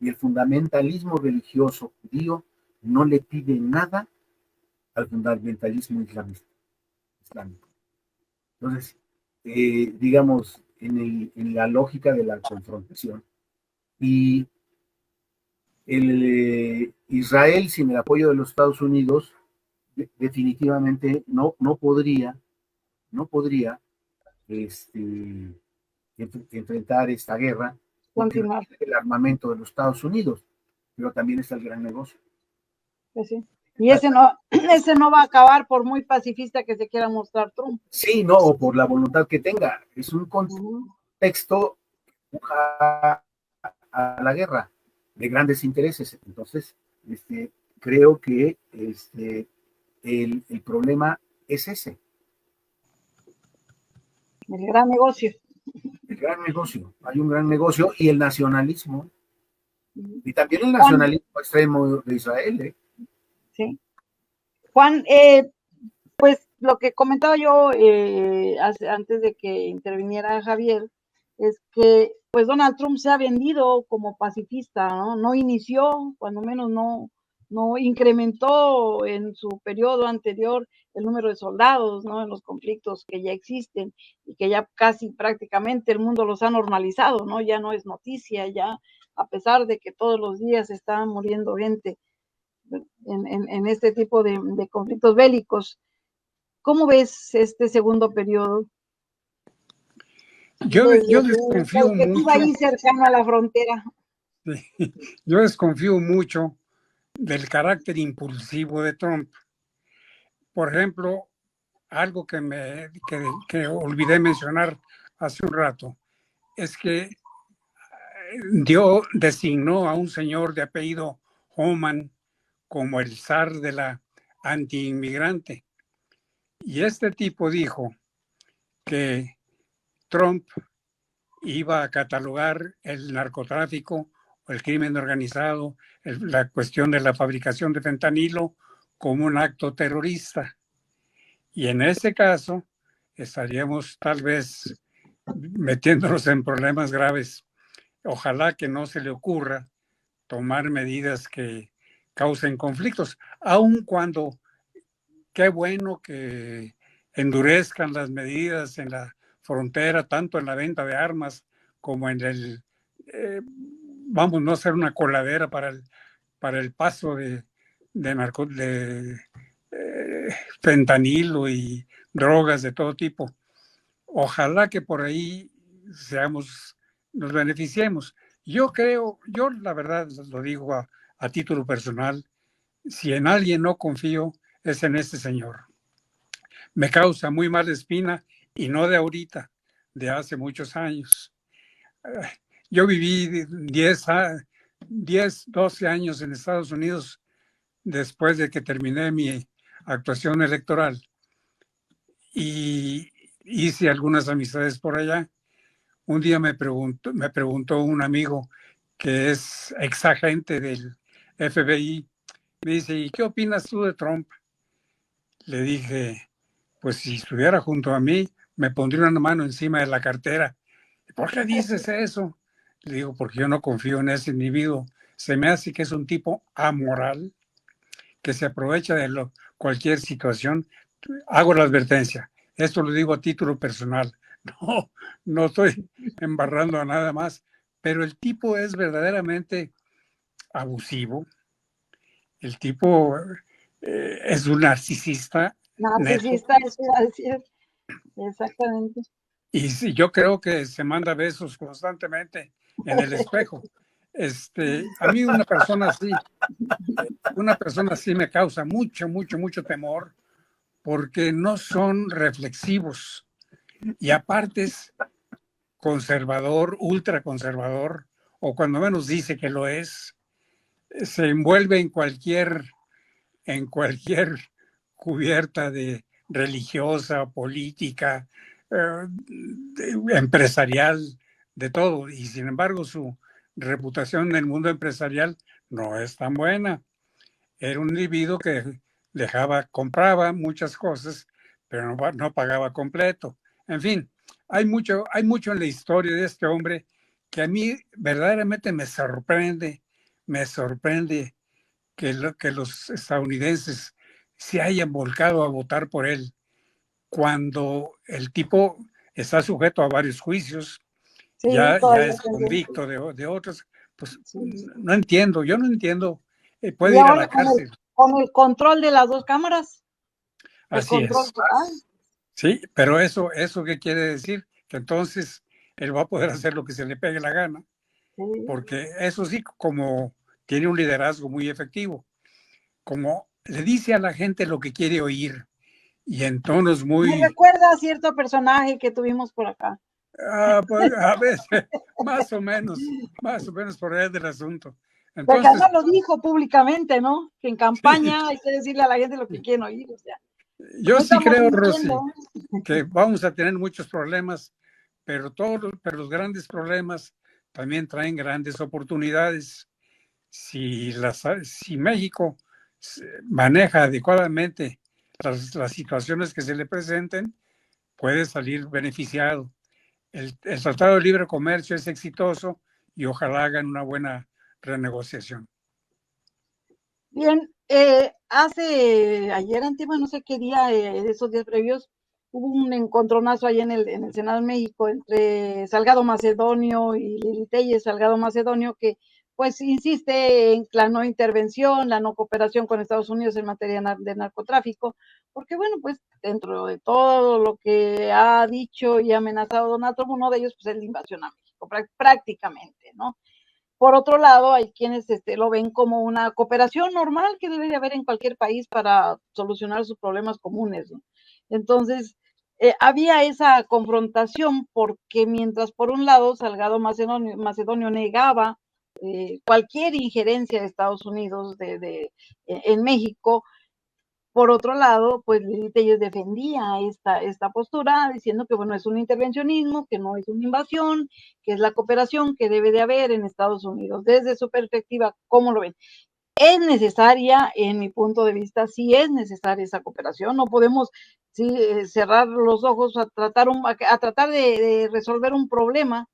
Y el fundamentalismo religioso judío no le pide nada al fundamentalismo islámico. Entonces, digamos, en la lógica de la confrontación, y Israel sin el apoyo de los Estados Unidos definitivamente no podría enfrentar esta guerra, porque no Continuar. es el armamento de los Estados Unidos, pero también está el gran negocio. Pues sí. Y ese no va a acabar por muy pacifista que se quiera mostrar Trump. Sí, no, o por la voluntad que tenga. Es un contexto que empuja a la guerra de grandes intereses. Entonces, creo que el problema es ese. El gran negocio. El gran negocio. Hay un gran negocio y el nacionalismo. Y también el nacionalismo extremo de Israel. Sí. Juan, pues lo que comentaba yo antes de que interviniera Javier, es que pues Donald Trump se ha vendido como pacifista, ¿no? No inició, cuando menos no incrementó en su periodo anterior el número de soldados, ¿no? En los conflictos que ya existen y que ya casi prácticamente el mundo los ha normalizado, ¿no? Ya no es noticia, ya a pesar de que todos los días está muriendo gente en este tipo de conflictos bélicos. ¿Cómo ves este segundo periodo? Yo Desde tu desconfío perspectiva mucho. ahí cercano a la frontera. Yo desconfío mucho del carácter impulsivo de Trump. Por ejemplo, algo que olvidé mencionar hace un rato, es que designó a un señor de apellido Homan como el zar de la antiinmigrante. Y este tipo dijo que Trump iba a catalogar el narcotráfico o el crimen organizado, la cuestión de la fabricación de fentanilo como un acto terrorista. Y en ese caso estaríamos tal vez metiéndonos en problemas graves. Ojalá que no se le ocurra tomar medidas que causen conflictos, aun cuando qué bueno que endurezcan las medidas en la frontera, tanto en la venta de armas como en vamos, no ser una coladera para el paso de fentanilo y drogas de todo tipo. Ojalá que por ahí nos beneficiemos. Yo la verdad lo digo a título personal, si en alguien no confío es en este señor. Me causa muy mala espina y no de ahorita, de hace muchos años. Yo viví 12 años en Estados Unidos después de que terminé mi actuación electoral y hice algunas amistades por allá. Un día me preguntó un amigo que es exagente del FBI, me dice, ¿y qué opinas tú de Trump? Le dije, pues si estuviera junto a mí, me pondría una mano encima de la cartera. ¿Por qué dices eso? Le digo, porque yo no confío en ese individuo. Se me hace que es un tipo amoral, que se aprovecha de cualquier situación. Hago la advertencia. Esto lo digo a título personal. No estoy embarrando a nada más, pero el tipo es verdaderamente abusivo. El tipo es un narcisista neto. Narcisista, eso iba a decir. Exactamente. Y sí, yo creo que se manda besos constantemente en el espejo. A mí una persona así me causa mucho, mucho, mucho temor porque no son reflexivos y aparte es conservador, ultraconservador, o cuando menos dice que lo es, se envuelve en cualquier cubierta de religiosa, política, empresarial, de todo. Y sin embargo, su reputación en el mundo empresarial no es tan buena. Era un individuo que compraba muchas cosas, pero no pagaba completo. En fin, hay mucho en la historia de este hombre que a mí verdaderamente me sorprende que los estadounidenses se hayan volcado a votar por él cuando el tipo está sujeto a varios juicios, Sí, ya todavía es pendiente. convicto de otros. Pues Sí, sí. yo no entiendo. Y Puede ir a ahora la cárcel. con el control de las dos cámaras, el Así control es. total. Sí, pero eso qué quiere decir, que entonces él va a poder hacer lo que se le pegue la gana, Sí. porque eso sí, como tiene un liderazgo muy efectivo, como le dice a la gente lo que quiere oír y en tonos Me muy, recuerda a cierto personaje que tuvimos por acá. pues, a veces, más o menos por ahí del asunto. Porque Entonces, además lo dijo públicamente, ¿no? Que en sí, campaña hay que decirle a la gente lo que quieren oír. O sea, yo no sí estamos creo, mintiendo. Rosy, que vamos a tener muchos problemas, pero pero los grandes problemas también traen grandes oportunidades. Si México maneja adecuadamente las situaciones que se le presenten, puede salir beneficiado. El Tratado de Libre Comercio es exitoso y ojalá hagan una buena renegociación. Bien, ayer, antes, no sé qué día, de esos días previos, hubo un encontronazo ahí en el Senado de México entre Salgado Macedonio y Lili Telles Salgado Macedonio, que pues insiste en la no intervención, la no cooperación con Estados Unidos en materia de narcotráfico, porque bueno, pues dentro de todo lo que ha dicho y amenazado Donald Trump, uno de ellos pues es la invasión a México, prácticamente, ¿no? Por otro lado, hay quienes lo ven como una cooperación normal que debe de haber en cualquier país para solucionar sus problemas comunes, ¿no? Entonces, había esa confrontación porque mientras por un lado Salgado Macedonio negaba cualquier injerencia de Estados Unidos en México, por otro lado, pues Lili Telles defendía esta postura, diciendo que bueno, es un intervencionismo, que no es una invasión, que es la cooperación que debe de haber en Estados Unidos. Desde su perspectiva, ¿cómo lo ven? Es necesaria, en mi punto de vista, sí es necesaria esa cooperación. No podemos sí, cerrar los ojos a tratar de resolver un problema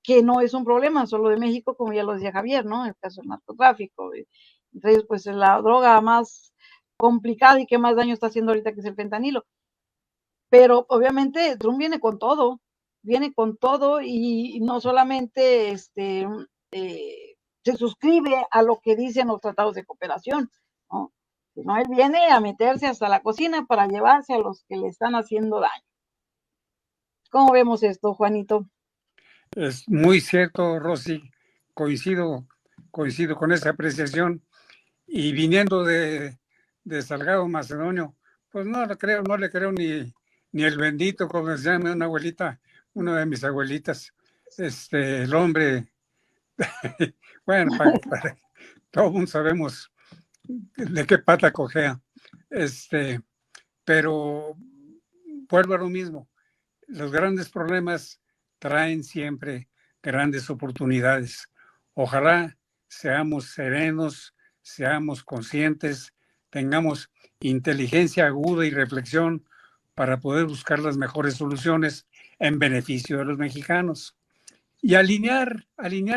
que no es un problema solo de México, como ya lo decía Javier, ¿no? El caso del narcotráfico. Entre ellos, pues la droga más complicada y que más daño está haciendo ahorita, que es el fentanilo. Pero obviamente Trump viene con todo y no solamente se suscribe a lo que dicen los tratados de cooperación, ¿no? Sino él viene a meterse hasta la cocina para llevarse a los que le están haciendo daño. ¿Cómo vemos esto, Juanito? Es muy cierto, Rosy, coincido con esa apreciación. Y viniendo de Salgado Macedonio, pues no le creo ni el bendito, como se llama una abuelita, una de mis abuelitas, el hombre, bueno, todo el mundo sabemos de qué pata cojea, pero vuelvo a lo mismo, los grandes problemas traen siempre grandes oportunidades. Ojalá seamos serenos, seamos conscientes, tengamos inteligencia aguda y reflexión para poder buscar las mejores soluciones en beneficio de los mexicanos y alinear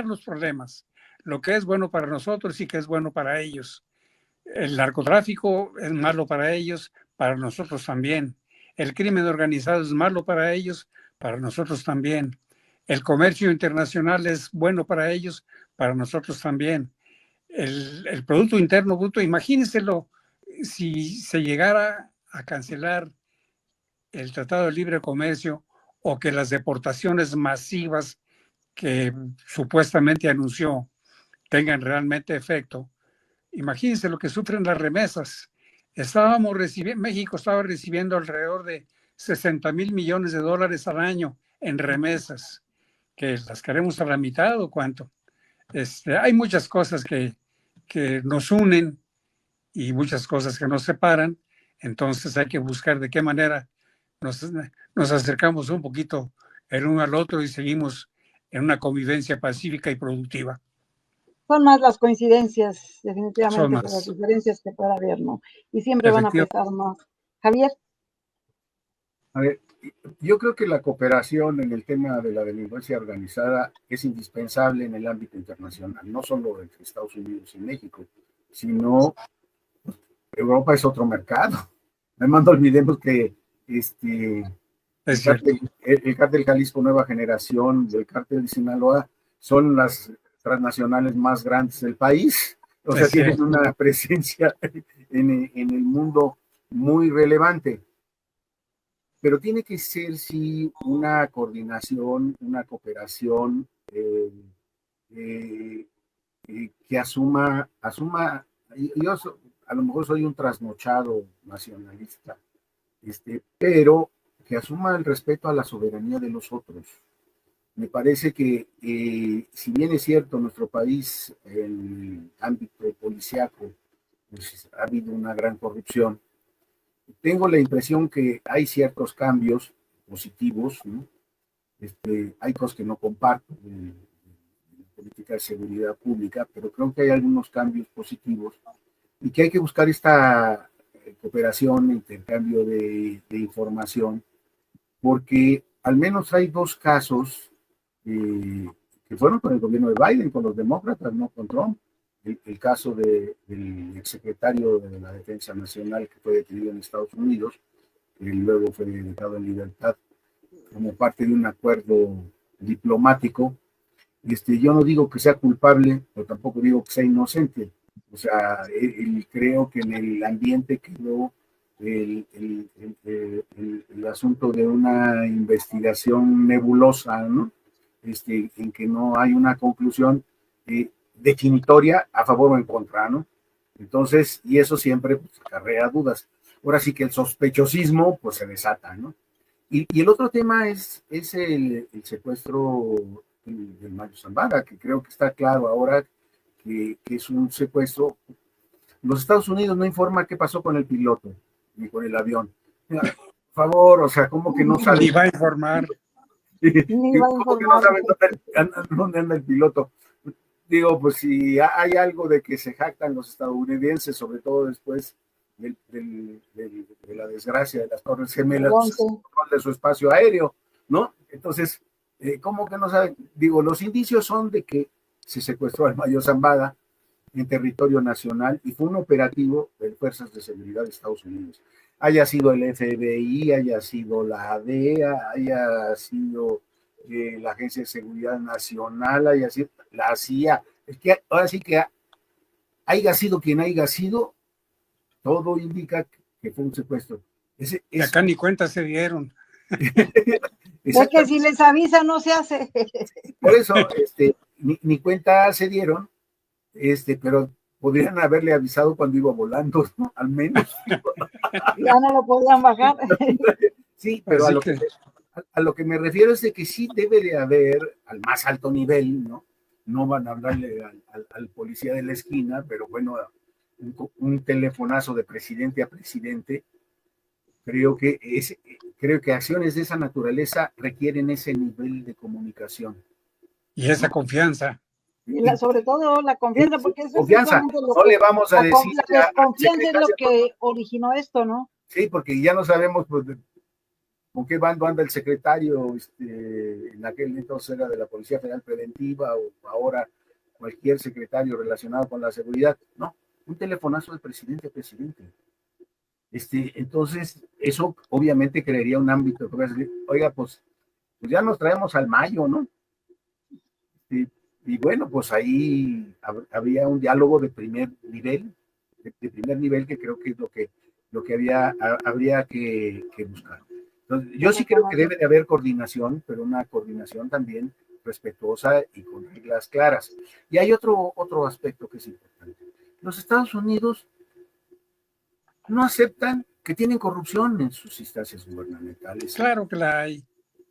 los problemas, lo que es bueno para nosotros y que es bueno para ellos. El narcotráfico es malo para ellos, para nosotros también. El crimen organizado es malo para ellos, para nosotros también. El comercio internacional es bueno para ellos, para nosotros también. El Producto Interno Bruto, imagínenselo, si se llegara a cancelar el Tratado de Libre Comercio o que las deportaciones masivas que supuestamente anunció tengan realmente efecto. Imagínense lo que sufren las remesas. México estaba recibiendo alrededor de 60,000 millones de dólares al año en remesas, que las queremos a la mitad o cuánto. Hay muchas cosas que nos unen y muchas cosas que nos separan, entonces hay que buscar de qué manera nos, nos acercamos un poquito el uno al otro y seguimos en una convivencia pacífica y productiva. Son más las coincidencias, Son definitivamente, que las más. diferencias que pueda haber, ¿no? Y siempre van a Efectivamente. pesar más. Javier. A ver, yo creo que la cooperación en el tema de la delincuencia organizada es indispensable en el ámbito internacional, no solo entre Estados Unidos y México, sino Europa es otro mercado. Además, no olvidemos que Es cierto. El cártel Jalisco Nueva Generación y el cártel de Sinaloa son las transnacionales más grandes del país. O sea, Es tienen cierto. una presencia en el mundo muy relevante. Pero tiene que ser, sí, una coordinación, una cooperación eh, que asuma, yo a lo mejor soy un trasnochado nacionalista, pero que asuma el respeto a la soberanía de los otros. Me parece que, si bien es cierto, nuestro país, en el ámbito policiaco, pues, ha habido una gran corrupción, tengo la impresión que hay ciertos cambios positivos, ¿no? Hay cosas que no comparto en la política de seguridad pública, pero creo que hay algunos cambios positivos y que hay que buscar esta cooperación, intercambio de información, porque al menos hay dos casos que fueron con el gobierno de Biden, con los demócratas, no con Trump. El caso del exsecretario de la Defensa Nacional que fue detenido en Estados Unidos, y luego fue dejado en libertad como parte de un acuerdo diplomático. Yo no digo que sea culpable, pero tampoco digo que sea inocente. O sea, creo que en el ambiente quedó el asunto de una investigación nebulosa, ¿no? En que no hay una conclusión definitoria a favor o en contra, ¿no? Entonces, y eso siempre pues, acarrea dudas. Ahora sí que el sospechosismo pues se desata, ¿no? Y el otro tema es el secuestro del Mayo Zambada, que creo que está claro ahora que es un secuestro. Los Estados Unidos no informa qué pasó con el piloto ni con el avión. Por favor, o sea, ¿cómo que no saben? Ni va a informar. Ni va a ¿Cómo que no informar. saben dónde anda el piloto? Digo, pues si hay algo de que se jactan los estadounidenses, sobre todo después de la desgracia de las Torres Gemelas, pues, de su espacio aéreo, ¿no? Entonces, ¿cómo que no saben? Digo, los indicios son de que se secuestró al Mayo Zambada en territorio nacional y fue un operativo de fuerzas de seguridad de Estados Unidos. Haya sido el FBI, haya sido la DEA, haya sido la Agencia de Seguridad Nacional, haya sido la CIA. Es que ahora sí que haya sido quien haya sido, todo indica que fue un secuestro. Y acá ni cuenta se dieron. Es que si les avisa no se hace. Por eso, ni cuenta se dieron, pero podrían haberle avisado cuando iba volando, ¿no? Al menos. Ya no lo podían bajar. Sí, pero a lo que me refiero es de que sí debe de haber al más alto nivel, ¿no? No van a hablarle al policía de la esquina, pero bueno, un telefonazo de presidente a presidente, creo que acciones de esa naturaleza requieren ese nivel de comunicación. Y esa confianza. Sobre todo la confianza, porque eso es confianza. precisamente lo no que, le vamos a decir la desconfianza es lo que originó esto, ¿no? Sí, porque ya no sabemos pues, con qué bando anda el secretario, en aquel entonces era de la Policía Federal Preventiva o ahora cualquier secretario relacionado con la seguridad. No, un telefonazo de presidente a presidente. Entonces, eso obviamente crearía un ámbito que va a decir, oiga, pues ya nos traemos al Mayo, ¿no? Y bueno, pues ahí había un diálogo de primer nivel, que creo que es lo que habría que buscar. Entonces, yo sí creo que debe de haber coordinación, pero una coordinación también respetuosa y con reglas claras. Y hay otro aspecto que es importante. Los Estados Unidos no aceptan que tienen corrupción en sus instancias gubernamentales. Claro que la hay.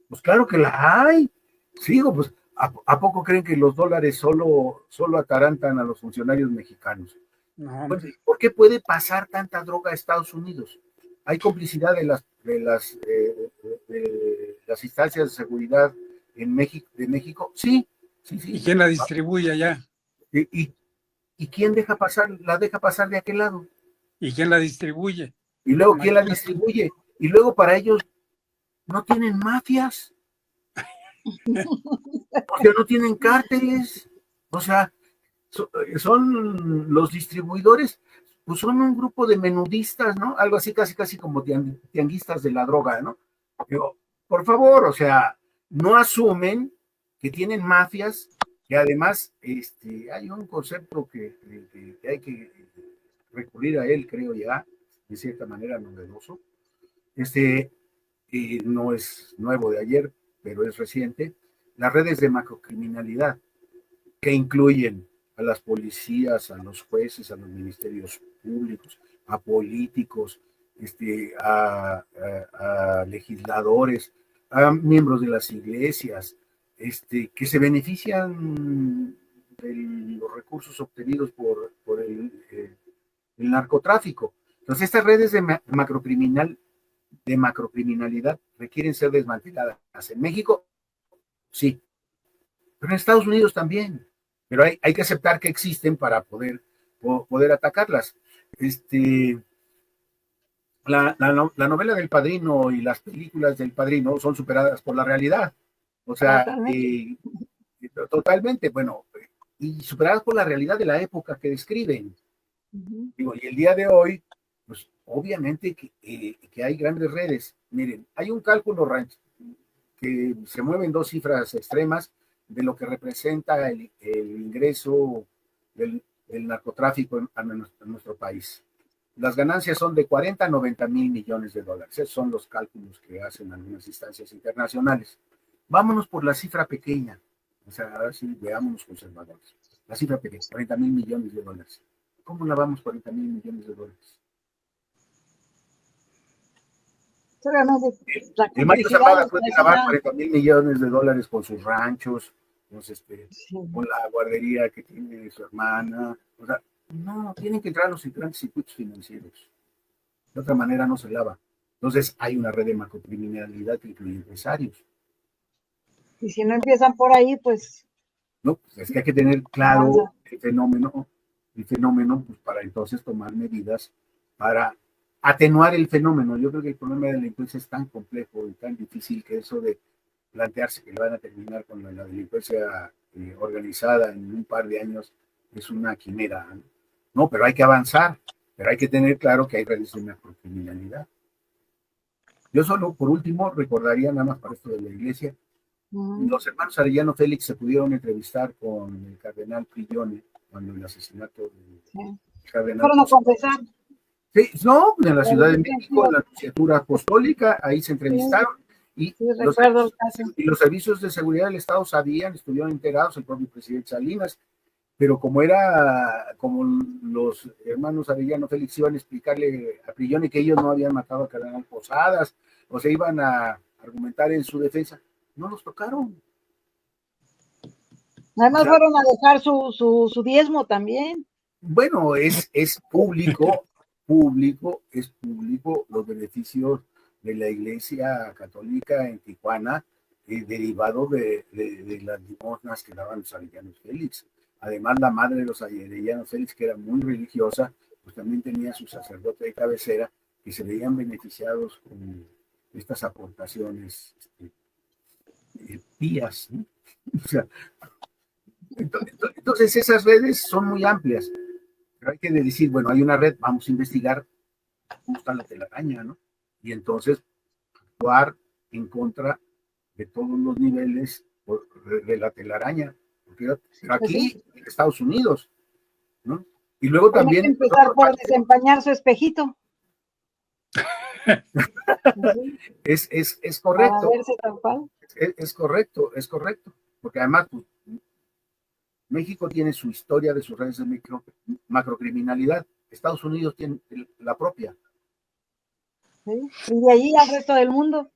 Pues claro que la hay. Sigo, pues, ¿a poco creen que los dólares solo atarantan a los funcionarios mexicanos? No, Pues, ¿por qué puede pasar tanta droga a Estados Unidos? ¿Hay complicidad de las instancias de seguridad de México? Sí, sí, sí. ¿Y quién la distribuye allá? ¿Y quién la deja pasar de aquel lado? ¿Y quién la distribuye? Y luego, ¿quién la distribuye? Y luego para ellos no tienen mafias, o sea, no tienen cárteles, o sea, son los distribuidores, pues son un grupo de menudistas, ¿no? Algo así, casi como tianguistas de la droga, ¿no? Digo, por favor, o sea, no asumen que tienen mafias, que además hay un concepto que hay que recurrir a él, creo ya, de cierta manera novedoso. No es nuevo de ayer, pero es reciente, las redes de macrocriminalidad, que incluyen a las policías, a los jueces, a los ministerios públicos, a políticos, a legisladores, a miembros de las iglesias, que se benefician de los recursos obtenidos por el narcotráfico. Entonces, estas redes de macrocriminalidad requieren ser desmanteladas. En México, sí, pero en Estados Unidos también. Pero hay que aceptar que existen para poder atacarlas. La novela del Padrino y las películas del Padrino son superadas por la realidad. O sea, totalmente, bueno, y superadas por la realidad de la época que describen. Digo, y el día de hoy, pues obviamente que hay grandes redes. Miren, hay un cálculo que se mueven dos cifras extremas de lo que representa el ingreso del narcotráfico a nuestro país. Las ganancias son de 40 a 90 mil millones de dólares. Esos son los cálculos que hacen algunas instancias internacionales. Vámonos por la cifra pequeña. O sea, ahora sí, veámonos conservadores. La cifra pequeña, 40 mil millones de dólares. ¿Cómo lavamos 40 mil millones de dólares? El Mario Zambada puede lavar 40 mil millones de dólares con sus ranchos, con la guardería que tiene su hermana. O sea, no, tienen que entrar los grandes circuitos financieros. De otra manera no se lava. Entonces hay una red de macrocriminalidad que incluye empresarios. Y si no empiezan por ahí, pues... No, pues es que hay que tener claro el fenómeno, pues para entonces tomar medidas para atenuar el fenómeno. Yo creo que el problema de la delincuencia es tan complejo y tan difícil que eso de plantearse que van a terminar con la delincuencia organizada en un par de años es una quimera. No, pero hay que avanzar, pero hay que tener claro que hay redes de macrocriminalidad. Yo solo, por último, recordaría nada más para esto de la iglesia, los hermanos Arellano Félix se pudieron entrevistar con el cardenal Prigione cuando el asesinato del cardenal. ¿Fueron a confesar? Sí, no, en la Ciudad de México, en la Nunciatura Apostólica, ahí se entrevistaron. Y los servicios de seguridad del Estado sabían, estuvieron enterados, el propio presidente Salinas, pero como los hermanos Arellano Félix iban a explicarle a Prigione que ellos no habían matado a cardenal Posadas, o se iban a argumentar en su defensa, no los tocaron. Además fueron a dejar su diezmo también. Bueno, es público los beneficios de la Iglesia Católica en Tijuana, derivado de las limosnas que daban los Arellanos Félix. Además, la madre de los Arellanos Félix, que era muy religiosa, pues también tenía su sacerdote de cabecera, que se veían beneficiados con estas aportaciones pías, ¿no? O sea, entonces esas redes son muy amplias, pero hay que decir, bueno, hay una red, vamos a investigar cómo está la telaraña, ¿no? Y entonces actuar en contra de todos los niveles de la telaraña, pero aquí en Estados Unidos, ¿no? Y luego también... Hay que empezar por desempañar su espejito. Es correcto. Para verse tal cual. Es correcto, porque además pues, México tiene su historia de sus redes de macrocriminalidad, Estados Unidos tiene la propia. ¿Sí? Y de ahí al resto del mundo.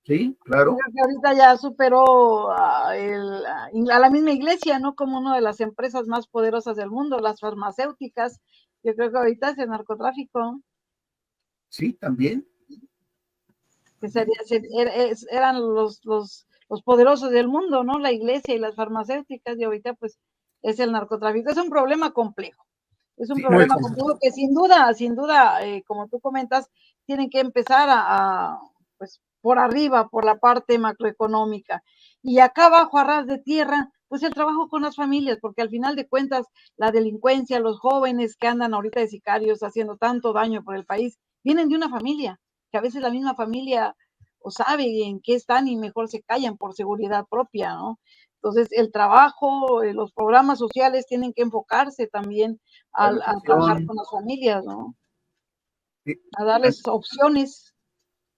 Sí, claro. Creo que ahorita ya superó a la misma iglesia, ¿no? Como una de las empresas más poderosas del mundo, las farmacéuticas. Yo creo que ahorita es el narcotráfico. Sí, también. Que eran los poderosos del mundo, ¿no? La iglesia y las farmacéuticas, y ahorita pues es el narcotráfico. Es un problema complejo. Es un problema complejo que sin duda, como tú comentas, tienen que empezar pues por arriba, por la parte macroeconómica. Y acá abajo, a ras de tierra, pues el trabajo con las familias, porque al final de cuentas la delincuencia, los jóvenes que andan ahorita de sicarios haciendo tanto daño por el país, vienen de una familia, que a veces la misma familia o sabe en qué están y mejor se callan por seguridad propia, ¿no? Entonces, el trabajo, los programas sociales tienen que enfocarse también a trabajar con las familias, ¿no? A darles opciones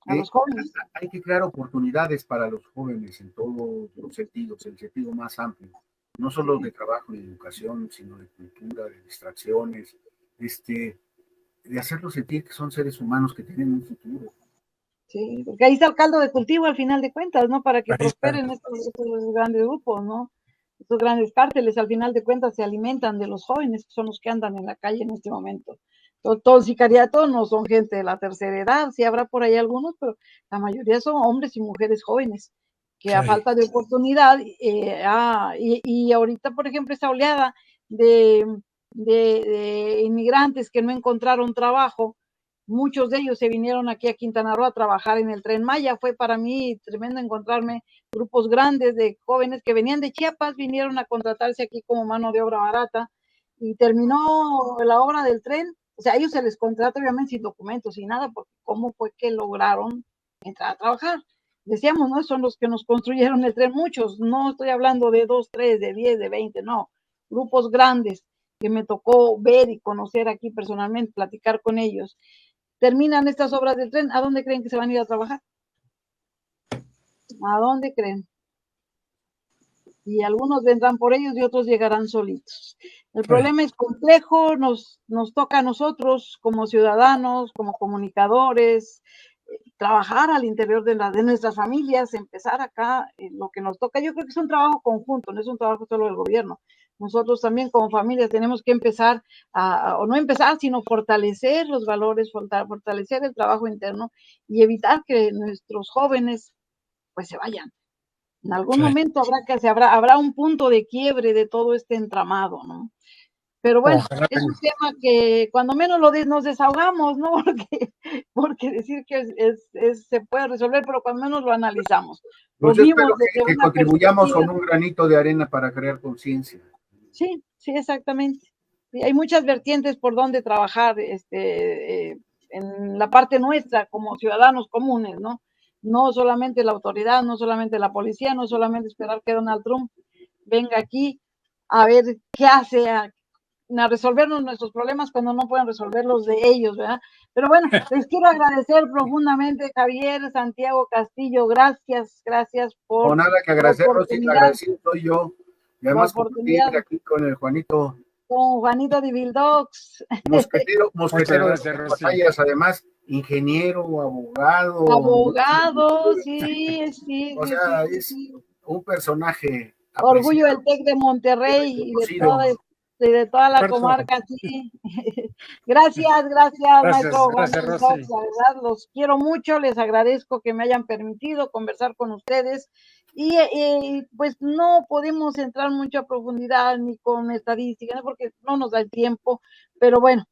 a los jóvenes. Hay que crear oportunidades para los jóvenes en todos los sentidos, el sentido más amplio, no solo de trabajo y educación, sino de cultura, de distracciones, de hacerlos sentir que son seres humanos que tienen un futuro. Sí, porque ahí está el caldo de cultivo al final de cuentas, ¿no? Para que prosperen estos grandes grupos, ¿no? Estos grandes cárteles al final de cuentas se alimentan de los jóvenes, que son los que andan en la calle en este momento. Todos sicariatos no son gente de la tercera edad, sí habrá por ahí algunos, pero la mayoría son hombres y mujeres jóvenes, que a falta de oportunidad, y ahorita, por ejemplo, esta oleada de inmigrantes que no encontraron trabajo, muchos de ellos se vinieron aquí a Quintana Roo a trabajar en el Tren Maya. Fue para mí tremendo encontrarme grupos grandes de jóvenes que venían de Chiapas, vinieron a contratarse aquí como mano de obra barata y terminó la obra del tren. O sea, a ellos se les contrata obviamente sin documentos, sin nada, porque cómo fue que lograron entrar a trabajar. Decíamos, ¿no? Son los que nos construyeron el tren, muchos, no estoy hablando de 2, 3, de 10, de 20, no, grupos grandes que me tocó ver y conocer aquí personalmente, platicar con ellos. Terminan estas obras del tren, ¿a dónde creen que se van a ir a trabajar? ¿A dónde creen? Y algunos vendrán por ellos y otros llegarán solitos. El problema es complejo, nos toca a nosotros como ciudadanos, como comunicadores, trabajar al interior de nuestras familias, empezar acá lo que nos toca. Yo creo que es un trabajo conjunto, no es un trabajo solo del gobierno. Nosotros también como familias tenemos que empezar o no empezar, sino fortalecer los valores, fortalecer el trabajo interno y evitar que nuestros jóvenes pues se vayan. En algún momento habrá un punto de quiebre de todo este entramado, ¿no? Pero bueno, es un tema que cuando menos nos desahogamos, ¿no? Porque decir que se puede resolver, pero cuando menos lo analizamos. Pues yo espero que contribuyamos con un granito de arena para crear conciencia. Sí, sí, exactamente. Y hay muchas vertientes por donde trabajar en la parte nuestra como ciudadanos comunes, ¿no? No solamente la autoridad, no solamente la policía, no solamente esperar que Donald Trump venga aquí a ver qué hace, a resolvernos nuestros problemas cuando no pueden resolverlos de ellos, ¿verdad? Pero bueno, les quiero agradecer profundamente, Javier, Santiago Castillo, gracias por... No, nada que agradecerlo, sí, agradecido soy yo. Y además compartir aquí con el Juanito. Con Juanito de Vildox. Mosquetero de batallas, además, ingeniero, abogado. Abogado, sí. O sea, es un personaje. Orgullo del TEC de Monterrey y de toda la comarca, sí. Gracias, maestro Juan Vildox, la verdad, los quiero mucho, les agradezco que me hayan permitido conversar con ustedes. Y pues no podemos entrar mucho a profundidad ni con estadísticas porque no nos da el tiempo, pero bueno,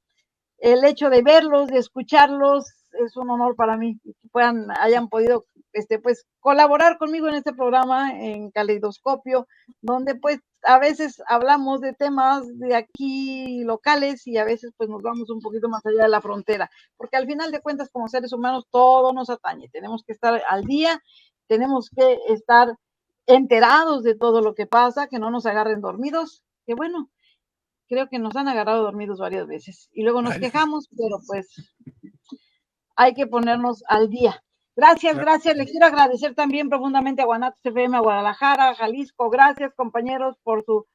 el hecho de verlos, de escucharlos, es un honor para mí que hayan podido pues colaborar conmigo en este programa en Caleidoscopio, donde pues a veces hablamos de temas de aquí locales y a veces pues nos vamos un poquito más allá de la frontera, porque al final de cuentas como seres humanos todo nos atañe, tenemos que estar al día, tenemos que estar enterados de todo lo que pasa, que no nos agarren dormidos, que bueno, creo que nos han agarrado dormidos varias veces y luego nos quejamos, pero pues hay que ponernos al día. Gracias. Les quiero agradecer también profundamente a Guanatos FM, a Guadalajara, a Jalisco. Gracias, compañeros, por su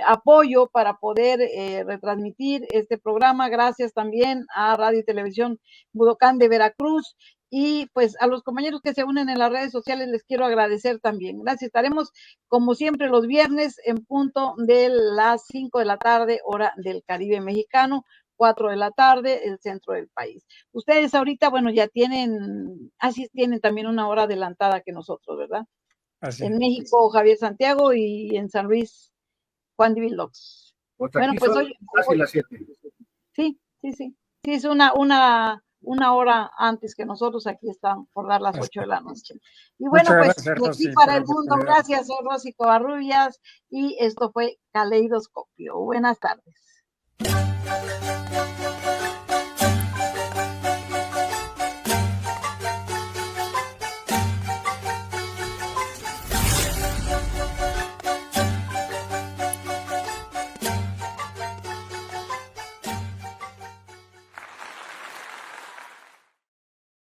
apoyo para poder retransmitir este programa. Gracias también a Radio y Televisión Budocán de Veracruz. Y pues a los compañeros que se unen en las redes sociales les quiero agradecer también. Gracias. Estaremos como siempre los viernes en punto de las 5 de la tarde, hora del Caribe mexicano, 4 de la tarde, el centro del país. Ustedes ahorita, bueno, ya tienen también una hora adelantada que nosotros, ¿verdad? Así. En México, Javier Santiago, y en San Luis, Juan de Vildox. Bueno, pues hoy casi las 7. Sí, es una una hora antes que nosotros, aquí están por dar las 8 de la noche. Y bueno, Muchas pues gracias, de aquí Rosy, para por el la mundo, oportunidad. gracias, soy Rosy Covarrubias y esto fue Caleidoscopio. Buenas tardes.